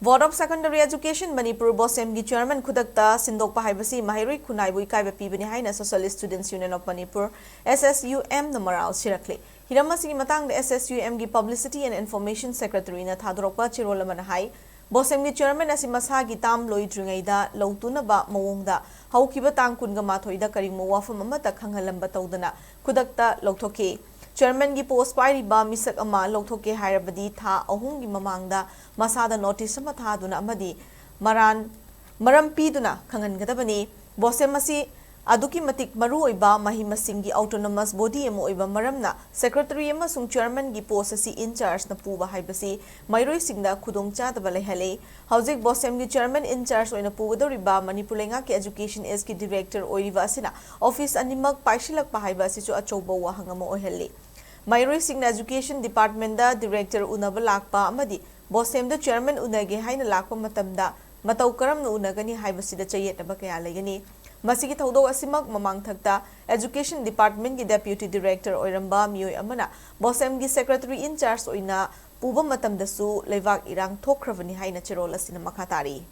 Board of Secondary Education Manipur Bosem gi Chairman Khudakta Sindokpa Haibasi Maheiroi Khunnaibu Ekaiba Pibani haina Socialist Students Union of Manipur SSUM namaral sirakle. Hiramasi matang the SSUM gi Publicity and Information Secretary na thadorokpa chirol amana hai. Bosem gi Chairman asimasa gi tam loidringaida lautuna ba mawongda haukiba tang kunga mathoida karingmo wafam amata khanghalamba tawdana Khudakta lawthoke. Chairman gi post pairiba misak ama lawthoke hairabadi tha ahum gi mamangda masada notice ama thaduna amadi maram piduna khangangadabani Bosem asi aduki matik maru oiba mahimasing gi autonomous body emo oiba maramna secretary ama sung chairman gi post asi in charge na puba haibasi Maheiroi singda khudongcha daba lehale haujik Bosem gi chairman in charge oina pugadoriba Manipur lenga ki education SK director oiriba asina office animak paishilak pa haibasi chu achoba wa hangama ohelle Maheiroi singna education department da director unaba lakpa amadi Bosem da chairman unage haina lakpa matamda matau karamna unagani haibasi da chayetaba kaya legani Masigi thaudo asimak mamang thakta education department ki deputy director oiramba mioi amana Bosem gi secretary in charge oina puba matamdasu levak irang thokravani haina chirol asina makhatari